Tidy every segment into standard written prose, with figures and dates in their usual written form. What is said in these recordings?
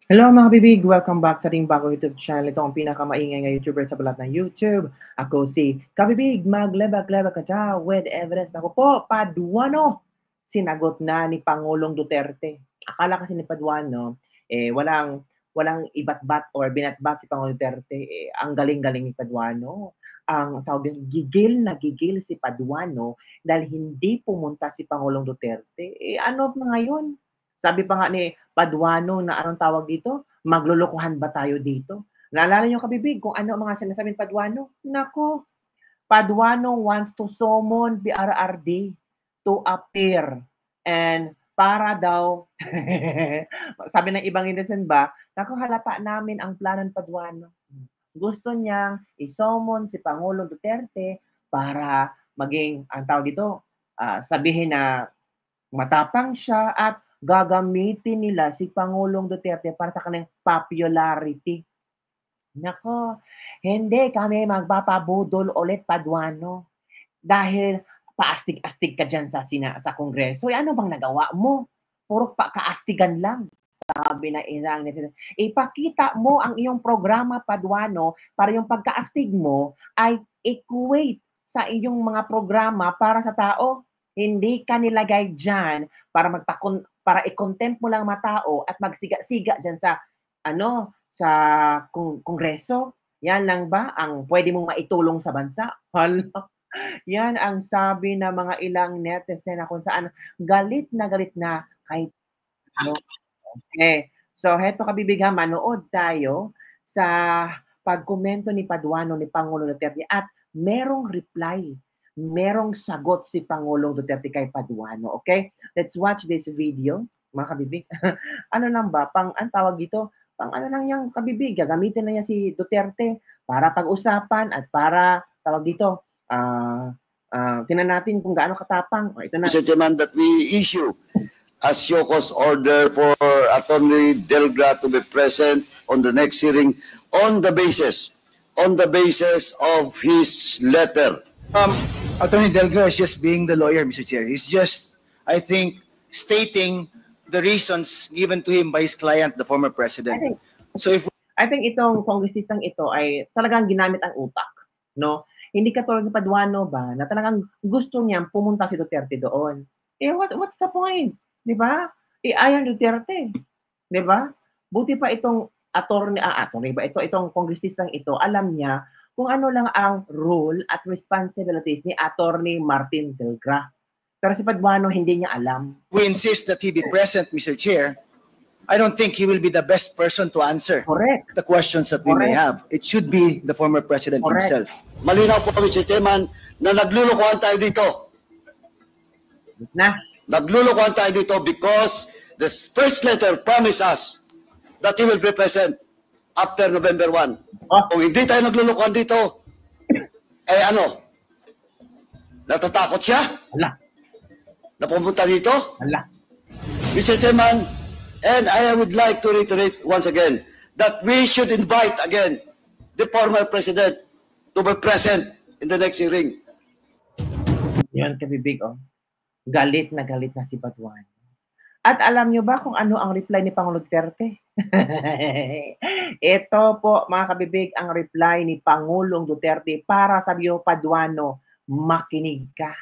Hello mga bibig! Welcome back sa ating bagong YouTube channel. Ito ang pinakamaingay na YouTuber sa balat ng YouTube. Ako si Kabibig, maglebak-lebak ka dyan with evidence. Ako po, Paduano! Sinagot na ni Pangulong Duterte. Akala kasi ni Paduano, walang ibat-bat or binatbat si Pangulong Duterte. Ang galing-galing ni Paduano. Ang tawag din, gigil na gigil si Paduano dahil hindi pumunta si Pangulong Duterte. Ano na ngayon? Sabi pa nga ni Paduano na anong tawag dito? Maglulukuhan ba tayo dito? Naalala niyo kabibig kung ano ang mga sinasabi ni Paduano? Nako, Paduano wants to summon PRRD to appear and para daw sabi ng ibang netizen ba, nako halata namin ang plano ni Paduano. Gusto niyang i-summon si Pangulong Duterte para maging ang tawag dito, sabihin na matapang siya at gagamitin nila si Pangulong Duterte para sa kanilang popularity. Nako, hindi kami magpapabudol ulit, Paduano. Dahil paastig-astig ka dyan sa Kongreso. Ano bang nagawa mo? Puro pa kaastigan lang. Sabi na isang netizen, ipakita mo ang iyong programa, Paduano, para yung pagkaastig mo ay equate sa iyong mga programa para sa tao. Hindi ka nilagay dyan para i-content mo lang mga tao at magsiga-siga dyan sa sa kongreso. Yan lang ba ang pwede mong maitulong sa bansa? Hala, yan ang sabi ng mga ilang netizen na kung saan galit na kay ano. Okay. So heto kabibigha, manood tayo sa pagkomento ni Paduano ni Pangulong Duterte at merong reply, merong sagot si Pangulong Duterte kay Paduano. Okay? Let's watch this video, mga kabibig. Ano lang ba, ang tawag dito, pang ano lang yung kabibig, gagamitin na niya si Duterte para pag-usapan at para, tawag dito, tingnan natin kung gaano katapang. O, ito na. Mr. Chairman, that we issue a show cause order for Attorney Delgra to be present on the next hearing on the basis of his letter. Attorney Delgra is just being the lawyer, Mr. Chair. He's just, I think, stating the reasons given to him by his client, the former president. I think itong kongresistang ito ay talagang ginamit ang utak, no? Hindi katulad ni Paduano ba na talagang gusto niyang pumunta si Duterte doon. What's the point? 'Di ba? Ayaw Duterte. 'Di ba? Buti pa itong itong kongresistang ito, alam niya kung ano lang ang role at responsibilities ni Attorney Martin Delgra. Pero si Paduano hindi niya alam. We insist that he be present, Mr. Chair. I don't think he will be the best person to answer the questions that we may have. It should be the former president himself. Malinaw po, Mr. Chairman, na naglulukuhan tayo dito. Naglulukuhan tayo dito because the first letter promised us that he will be present after November 1. Kung hindi tayo naglulukuhan dito, ano? Natatakot siya? Na pumunta dito? Mr. Chairman, and I would like to reiterate once again that we should invite again the former president to be present in the next hearing. Yan, kabibig, oh. Galit na si Paduano. At alam nyo ba kung ano ang reply ni Pangulong Duterte? Ito po, mga kabibig, ang reply ni Pangulong Duterte para sabi mo, Paduano, makinig ka.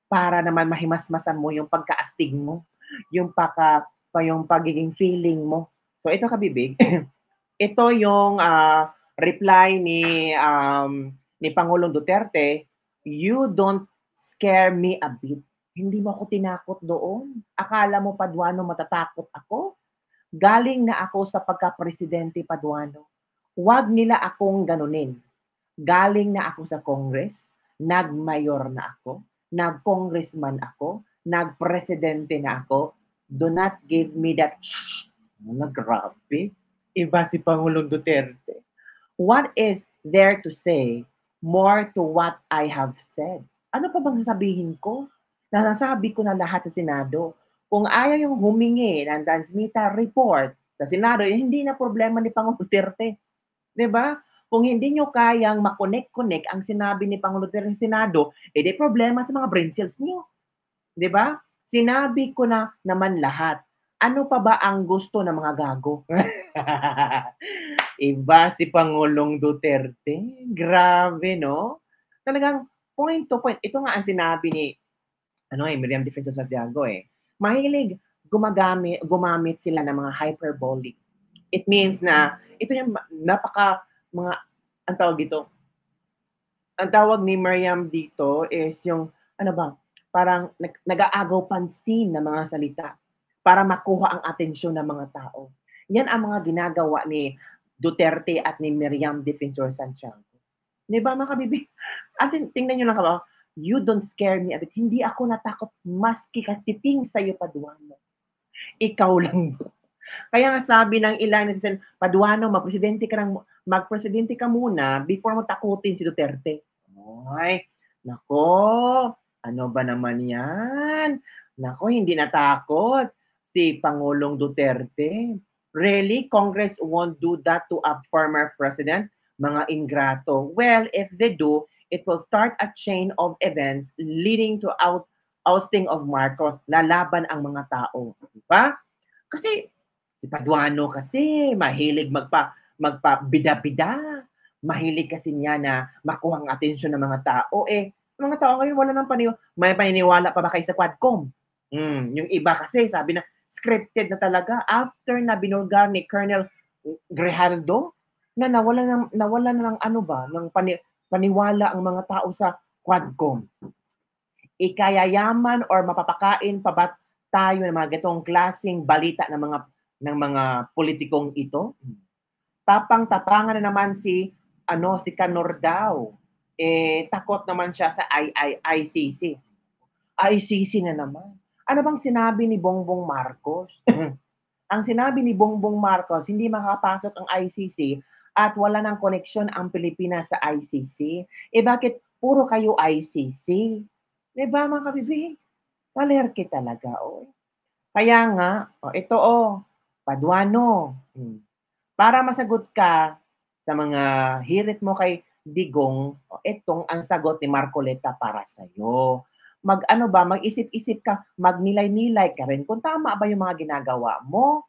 Para naman mahimasmasan mo yung pagkaastig mo, yung pagiging feeling mo. So ito kabibig, ito yung reply ni Pangulong Duterte, you don't scare me a bit. Hindi mo ako tinakot doon. Akala mo, Paduano, matatakot ako? Galing na ako sa pagka-presidente, Paduano. Huwag nila akong ganunin. Galing na ako sa Congress, nag-mayor na ako, nag-congressman ako, nag-presidente na ako. Do not give me that grabe. Iba si Pangulong Duterte. What is there to say more to what I have said? Ano pa bang sasabihin ko? Nasasabi ko na lahat sa Senado. Kung ayaw yung humingi ng transmitter report sa Senado, hindi na problema ni Pangulong Duterte. 'Di ba? Kung hindi nyo kayang makonect-connect ang sinabi ni Pangulong Duterte sa Senado, di problema sa mga brain cells nyo. 'Di ba? Sinabi ko na naman lahat. ano pa ba ang gusto ng mga gago? Iba si Pangulong Duterte. Grabe, no? Talagang point to point. Ito nga ang sinabi ni Miriam Defensor Santiago Mahilig gumamit sila ng mga hyperbole. It means na ito yung ang tawag dito. Ang tawag ni Miriam dito is yung parang nag-aagaw pansin ng mga salita para makuha ang atensyon ng mga tao. Yan ang mga ginagawa ni Duterte at ni Miriam Defensor Santiago. Di ba mga kabibig? As in, tingnan nyo lang ka, you don't scare me a bit. Hindi ako natakot maski katiting sa'yo, Paduano. Ikaw lang. Kaya nga sabi ng ilan netizen, Paduano, magpresidente ka muna before mo takutin si Duterte. Ay, nako, ano ba naman yan? Nako, hindi natakot si Pangulong Duterte. Really? Congress won't do that to a former president? Mga ingrato. Well, if they do, it will start a chain of events leading to ousting of Marcos. Lalaban ang mga tao. Diba? Kasi si Paduano kasi mahilig magpa-bida-bida. Mahilig kasi niya na makuha ang atensyon ng mga tao. Mga tao ngayon wala nang may paniniwala pa ba kayo sa Quadcom? Yung iba kasi sabi na scripted na talaga after na binulgar ni Colonel Grijaldo na nawala na ng paniwala ang mga tao sa Quadcom. Ikayayaman or mapapakain pa ba tayo ng mga gatong klaseng balita ng mga politikong ito? Tapang-tapangan na naman si Canor daw. Takot naman siya sa ICC. ICC na naman. Ano bang sinabi ni Bongbong Marcos? Ang sinabi ni Bongbong Marcos, hindi makapasok ang ICC at wala ng koneksyon ang Pilipinas sa ICC. Bakit puro kayo ICC? Diba mga kabibig? Palerke talaga. Kaya nga, ito Paduano. Para masagot ka sa mga hirit mo kay Digong, itong ang sagot ni Marcoleta para sa'yo. Mag-isip-isip ka, magnilay-nilay ka rin kung tama ba yung mga ginagawa mo.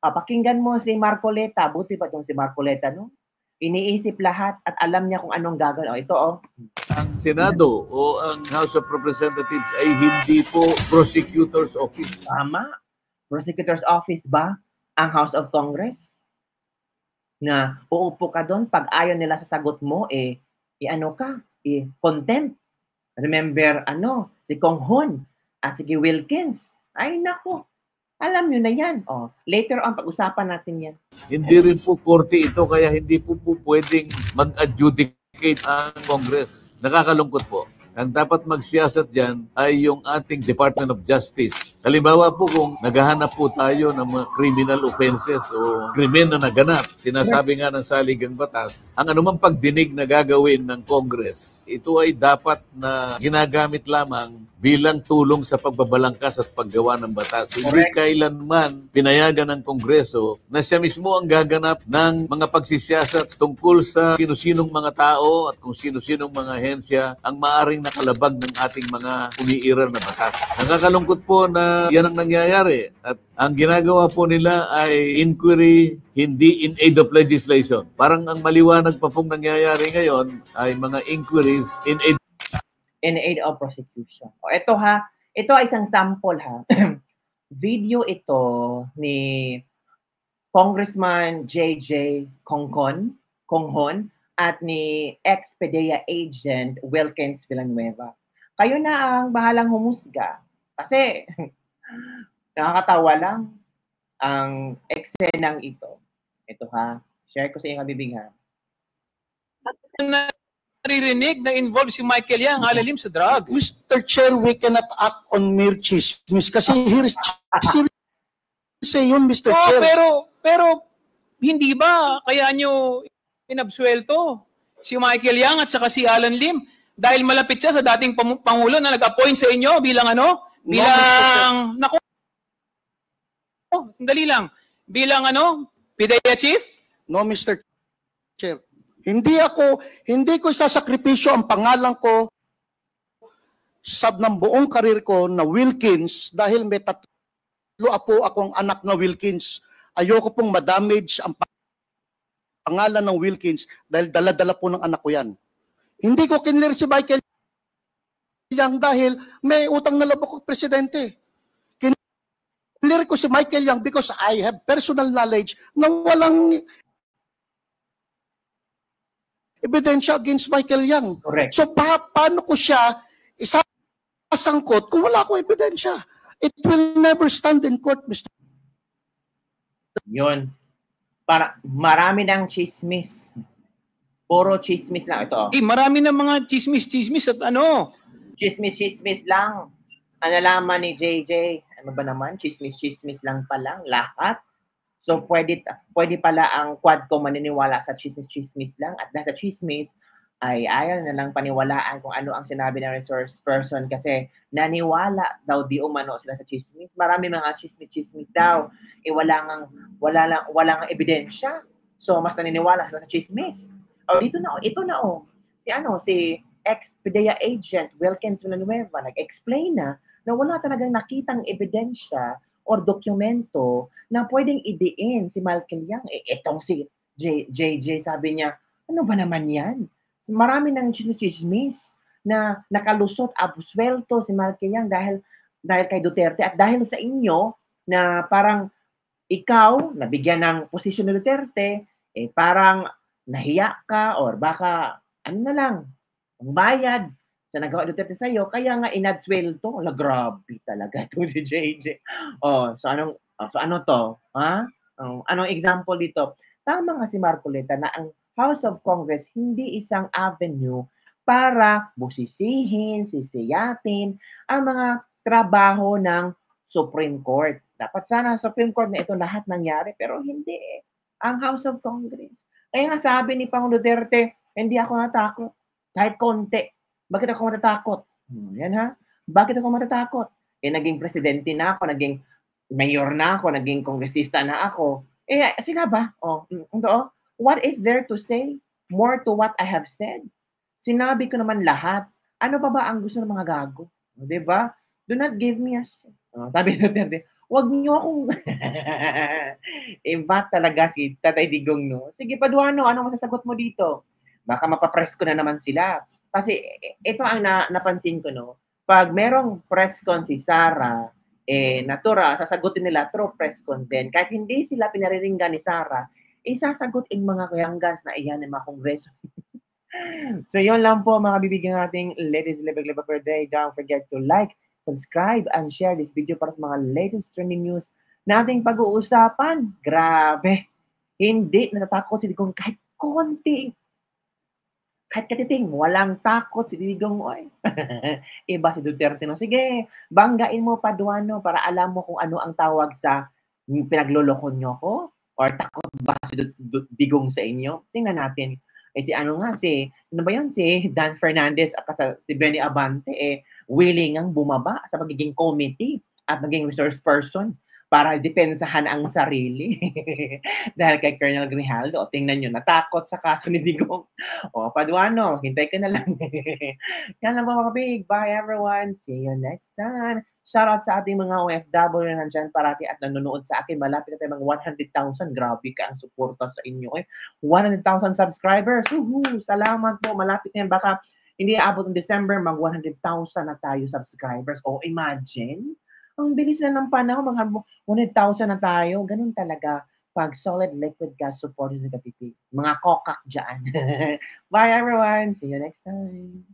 Pakinggan mo si Marcoleta. Buti pa itong si Marcoleta, no? Iniisip lahat at alam niya kung anong gagawin. Ang Senado o ang House of Representatives ay hindi po prosecutor's office. Tama. Prosecutor's office ba ang House of Congress? Na uupo ka doon, pag ayaw nila sa sagot mo, contempt. Remember, si Kong Hon at si Wilkins. Ay, nako. Alam nyo na yan. Later on, pag-usapan natin yan. Hindi rin po korte ito, kaya hindi po pwedeng mag-adjudicate ang Congress. Nakakalungkot po. Ang dapat magsiyasat dyan ay yung ating Department of Justice. Halimbawa po kung naghahanap po tayo ng mga criminal offenses o krimen na naganap, sinasabi nga ng saligang batas, ang anumang pagdinig na gagawin ng Congress, ito ay dapat na ginagamit lamang bilang tulong sa pagbabalangkas at paggawa ng batas. Hindi kailanman pinayagan ng Kongreso na siya mismo ang gaganap ng mga pagsisiyasat tungkol sa sino-sinong mga tao at kung sino-sinong mga ahensya ang maaring nakalabag ng ating mga umiiral na batas. Nakakalungkot po na yan ang nangyayari at ang ginagawa po nila ay inquiry, hindi in aid of legislation. Parang ang maliwanag pa pong nangyayari ngayon ay mga inquiries in aid of prosecution. Ito ay isang sample Video ito ni Congressman J.J. Conghon at ni ex-PDEA agent Wilkins Villanueva. Kayo na ang bahalang humusga. Kasi nakakatawa lang ang eksenang ito. Ito share ko sa inyo kabibig naririnig na involved si Michael Yang alalim sa drugs. Mr. Chair, we cannot act on mere chismis kasi here is say yun, Mr. Chair. Pero hindi ba kaya nyo inabsuelto si Michael Yang at saka si Alan Lim dahil malapit siya sa dating Pangulo na nag-appoint sa inyo bilang sandali lang, bilang PDEA chief? No, Mr. Chair. Hindi ko isasakripisyo ang pangalan ko sa ng buong karir ko na Wilkins dahil may apo akong anak na Wilkins. Ayoko pong ma-damage ang pangalan ng Wilkins dahil dala-dala po ng anak ko yan. Hindi ko kinlir si Michael Yang dahil may utang na loob ako presidente. Kinlir ko si Michael Yang because I have personal knowledge na walang ebidensya against Michael Yang. Correct. So paano ko siya isasangkot kung wala akong ebidensya? It will never stand in court, Mr. Yun. Para marami ng chismis. Puro chismis lang ito. Marami na mga chismis at ano. Chismis lang. Ang nalaman ni JJ, ano ba naman? Chismis lang pa lang. Lahat. So, pwede pala ang Quadcom maniniwala sa chismis lang. At dahil sa chismis, ay ayaw na lang paniwalaan kung ano ang sinabi ng resource person kasi naniwala daw di umano sila sa chismis. Marami mga chismis daw. Wala nga ebidensya. So, mas naniniwala sila sa chismis. O, ito na. Si ex-PDEA agent Wilkins Villanueva nag-explain na wala talagang nakitang ebidensya or dokumento na pwedeng idiin si Michael Yang. Itong si JJ sabi niya, ano ba naman yan? Marami ng chismis na nakalusot, absuelto si Michael Yang dahil kay Duterte at dahil sa inyo na parang ikaw, nabigyan ng posisyon ni Duterte, parang nahiya ka or baka ano na lang, ang bayad sa nagawa Duterte sa iyo, kaya nga inabsuelto. Grabe talaga to si JJ. So ano to? Ha? Anong example dito? Tama nga si Marcoleta na ang House of Congress hindi isang avenue para busisihin, sisiyatin ang mga trabaho ng Supreme Court. Dapat sana Supreme Court na ito lahat nangyari, pero hindi. Ang House of Congress. Kaya nga sabi ni Pangulong Duterte, hindi ako natakot. Kahit konti. Bakit ako matatakot? Yan ha? Bakit ako matatakot? Naging presidente na ako, naging mayor na ako, naging kongresista na ako. Sila ba? What is there to say more to what I have said? Sinabi ko naman lahat. Ano pa ba ang gusto ng mga gago? Diba? Do not give me a shit. Sabi na Duterte, wag niyo akong iba talaga si Tatay Digong, no? Sige, Paduano, anong masasagot mo dito? Baka mapapress ko na naman sila. Kasi ito ang napansin ko, no? Pag merong press con si Sara, natural, sasagutin nila through press con din. Kahit hindi sila pinariringgan ni Sara, isasagot yung mga kayanggans na iyan ng mga kongreso. So, yun lang po mga bibigyan nating latest Lebag per day. Don't forget to like, subscribe, and share this video para sa mga latest trending news nating pag-uusapan. Grabe. Hindi natatakot si Digong kahit konti. Kahit katiting, walang takot si Digong. Iba si Duterte. No? Sige, banggain mo Paduano para alam mo kung ano ang tawag sa pinagloloko nyo ko. Or takot ba si Digong sa inyo? Tingnan natin. Si Dan Fernandez at si Benny Abante, willing ang bumaba sa pagiging committee at maging resource person para depensahan ang sarili. Dahil kay Colonel Grijaldo, tingnan nyo, natakot sa kaso ni Digong. Paduano, hintay ka na lang. Yan lang po mga big. Bye everyone. See you next time. Shoutout sa ating mga OFW na nandyan parati at nanonood sa akin. Malapit na tayo mga 100,000. Grabe ka ang suporta sa inyo. 100,000 subscribers. Salamat po. Malapit na yan. Baka hindi aabot ng December, mag 100,000 na tayo subscribers. Imagine. Ang bilis na ng panahon. Mga 100,000 na tayo. Ganun talaga. Pag solid liquid gas supporters ng Kapipig. Mga kokak dyan. Bye everyone. See you next time.